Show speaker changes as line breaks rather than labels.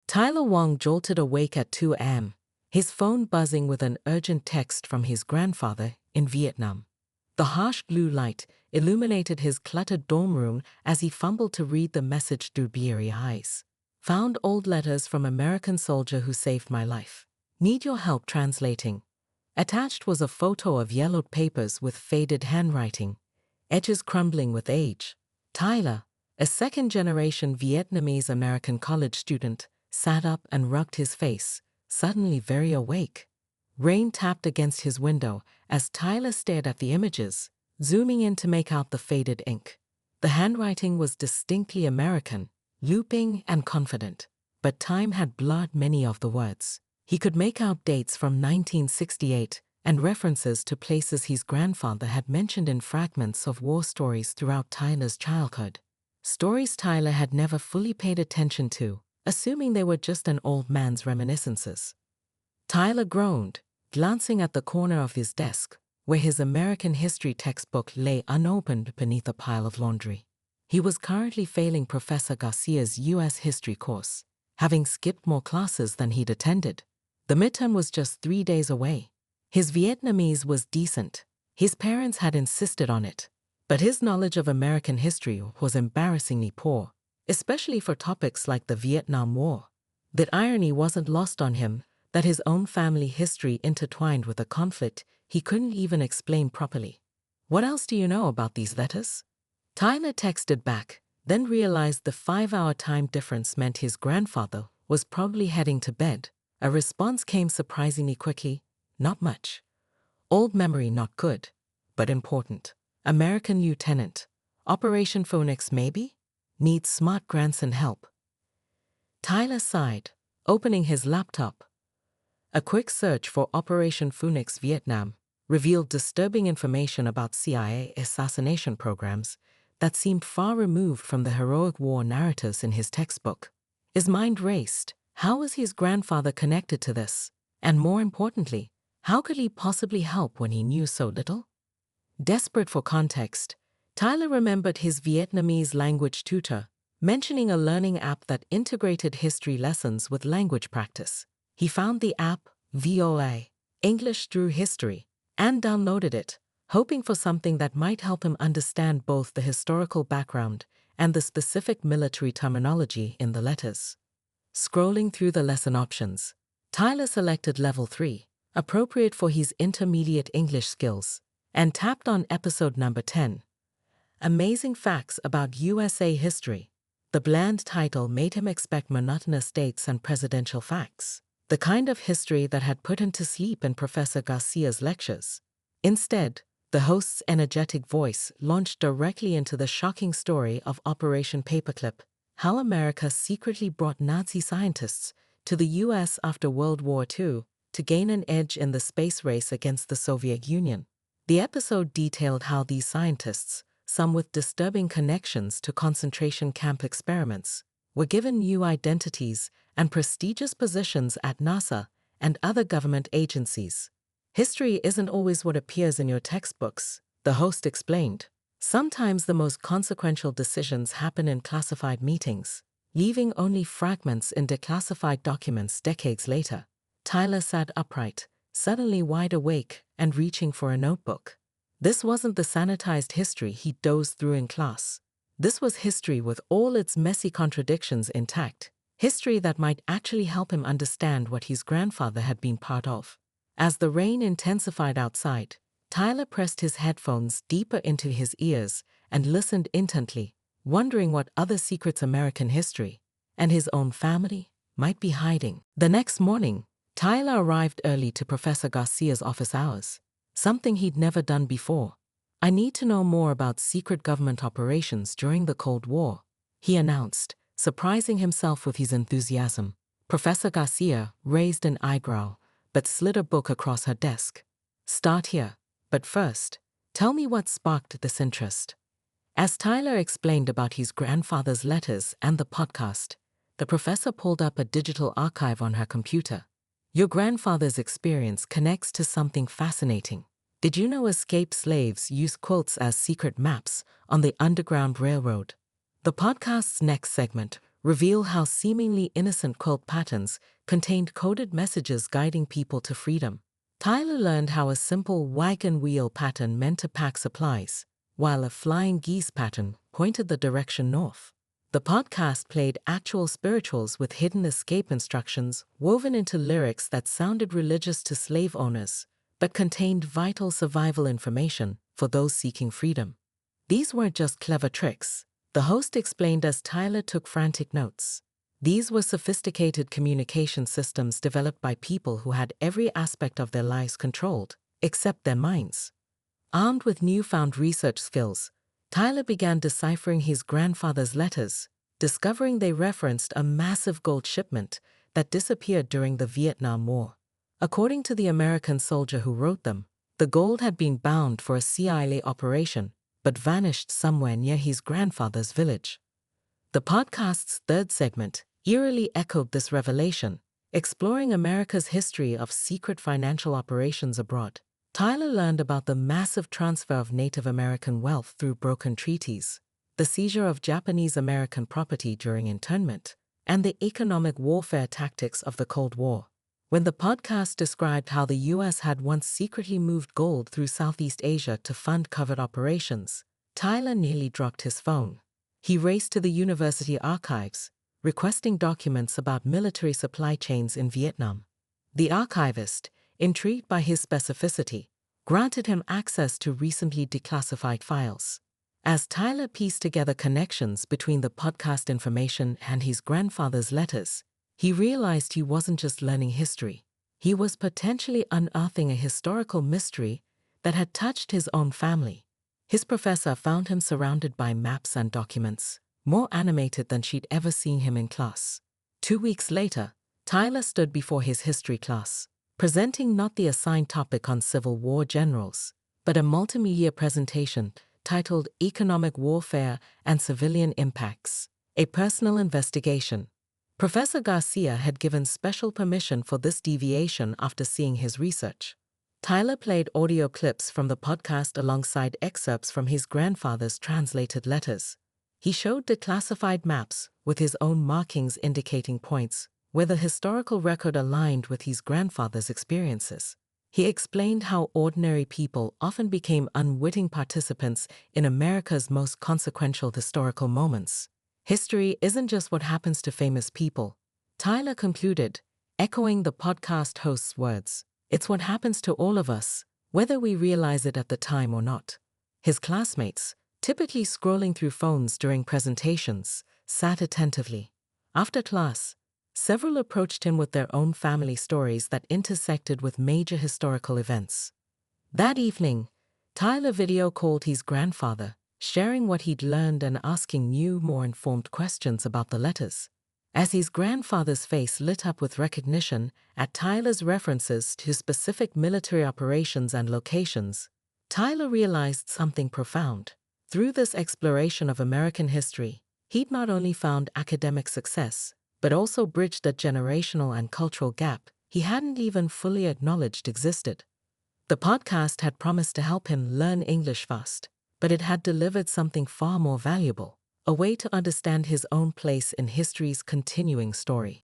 Tyler Wong jolted awake at 2 a.m., his phone buzzing with an urgent text from his grandfather in Vietnam. The harsh blue light illuminated his cluttered dorm room as he fumbled to read the message through bleary eyes. Found old letters from American soldier who saved my life. Need your help translating. Attached was a photo of yellowed papers with faded handwriting, edges crumbling with age. Tyler, a second-generation Vietnamese-American college student, sat up and rubbed his face, suddenly very awake. Rain tapped against his window as Tyler stared at the images, zooming in to make out the faded ink. The handwriting was distinctly American, looping and confident, but time had blurred many of the words. He could make out dates from 1968 and references to places his grandfather had mentioned in fragments of war stories throughout Tyler's childhood. Stories Tyler had never fully paid attention to, assuming they were just an old man's reminiscences. Tyler groaned, glancing at the corner of his desk, where his American history textbook lay unopened beneath a pile of laundry. He was currently failing Professor Garcia's U.S. history course, having skipped more classes than he'd attended. The midterm was just 3 days away. His Vietnamese was decent. His parents had insisted on it. But his knowledge of American history was embarrassingly poor, especially for topics like the Vietnam War. The irony wasn't lost on him that his own family history intertwined with a conflict he couldn't even explain properly. "What else do you know about these letters?" Tyler texted back, then realized the 5-hour time difference meant his grandfather was probably heading to bed. A response came surprisingly quickly. "Not much. Old memory not good, but important. American lieutenant. Operation Phoenix maybe? Needs smart grandson help." Tyler sighed, opening his laptop. A quick search for Operation Phoenix Vietnam revealed disturbing information about CIA assassination programs that seemed far removed from the heroic war narratives in his textbook. His mind raced. How was his grandfather connected to this? And more importantly, how could he possibly help when he knew so little? Desperate for context, Tyler remembered his Vietnamese language tutor mentioning a learning app that integrated history lessons with language practice. He found the app, VOA, English Through History, and downloaded it, hoping for something that might help him understand both the historical background and the specific military terminology in the letters. Scrolling through the lesson options, Tyler selected Level 3, appropriate for his intermediate English skills, and tapped on episode number 10. Amazing Facts About USA History. The bland title made him expect monotonous dates and presidential facts, the kind of history that had put him to sleep in Professor Garcia's lectures. Instead, the host's energetic voice launched directly into the shocking story of Operation Paperclip, how America secretly brought Nazi scientists to the U.S. after World War II to gain an edge in the space race against the Soviet Union. The episode detailed how these scientists, some with disturbing connections to concentration camp experiments, were given new identities and prestigious positions at NASA and other government agencies. "History isn't always what appears in your textbooks," the host explained. "Sometimes the most consequential decisions happen in classified meetings, leaving only fragments in declassified documents decades later." Tyler sat upright, suddenly wide awake and reaching for a notebook. This wasn't the sanitized history he dozed through in class. This was history with all its messy contradictions intact, history that might actually help him understand what his grandfather had been part of. As the rain intensified outside, Tyler pressed his headphones deeper into his ears and listened intently, wondering what other secrets American history and his own family might be hiding. The next morning, Tyler arrived early to Professor Garcia's office hours, something he'd never done before. "I need to know more about secret government operations during the Cold War," he announced, surprising himself with his enthusiasm. Professor Garcia raised an eyebrow, but slid a book across her desk. "Start here. But first, tell me what sparked this interest." As Tyler explained about his grandfather's letters and the podcast, the professor pulled up a digital archive on her computer. "Your grandfather's experience connects to something fascinating. Did you know escaped slaves use quotes as secret maps on the Underground Railroad?" The podcast's next segment reveal how seemingly innocent quilt patterns contained coded messages guiding people to freedom. Tyler learned how a simple wagon wheel pattern meant to pack supplies, while a flying geese pattern pointed the direction north. The podcast played actual spirituals with hidden escape instructions woven into lyrics that sounded religious to slave owners, but contained vital survival information for those seeking freedom. These weren't just clever tricks, the host explained as Tyler took frantic notes. These were sophisticated communication systems developed by people who had every aspect of their lives controlled, except their minds. Armed with newfound research skills, Tyler began deciphering his grandfather's letters, discovering they referenced a massive gold shipment that disappeared during the Vietnam War. According to the American soldier who wrote them, the gold had been bound for a CIA operation, but vanished somewhere near his grandfather's village. The podcast's third segment eerily echoed this revelation, exploring America's history of secret financial operations abroad. Tyler learned about the massive transfer of Native American wealth through broken treaties, the seizure of Japanese American property during internment, and the economic warfare tactics of the Cold War. When the podcast described how the U.S. had once secretly moved gold through Southeast Asia to fund covert operations, Tyler nearly dropped his phone. He raced to the university archives, requesting documents about military supply chains in Vietnam. The archivist, intrigued by his specificity, granted him access to recently declassified files. As Tyler pieced together connections between the podcast information and his grandfather's letters, he realized he wasn't just learning history. He was potentially unearthing a historical mystery that had touched his own family. His professor found him surrounded by maps and documents, more animated than she'd ever seen him in class. 2 weeks later, Tyler stood before his history class, presenting not the assigned topic on Civil War generals, but a multimedia presentation titled Economic Warfare and Civilian Impacts, a Personal Investigation. Professor Garcia had given special permission for this deviation after seeing his research. Tyler played audio clips from the podcast alongside excerpts from his grandfather's translated letters. He showed declassified maps with his own markings indicating points where the historical record aligned with his grandfather's experiences. He explained how ordinary people often became unwitting participants in America's most consequential historical moments. History isn't just what happens to famous people, Tyler concluded, echoing the podcast host's words. It's what happens to all of us, whether we realize it at the time or not. His classmates, typically scrolling through phones during presentations, sat attentively. After class, several approached him with their own family stories that intersected with major historical events. That evening, Tyler video called his grandfather, sharing what he'd learned and asking new, more informed questions about the letters. As his grandfather's face lit up with recognition at Tyler's references to specific military operations and locations, Tyler realized something profound. Through this exploration of American history, he'd not only found academic success, but also bridged a generational and cultural gap he hadn't even fully acknowledged existed. The podcast had promised to help him learn English fast, but it had delivered something far more valuable, a way to understand his own place in history's continuing story.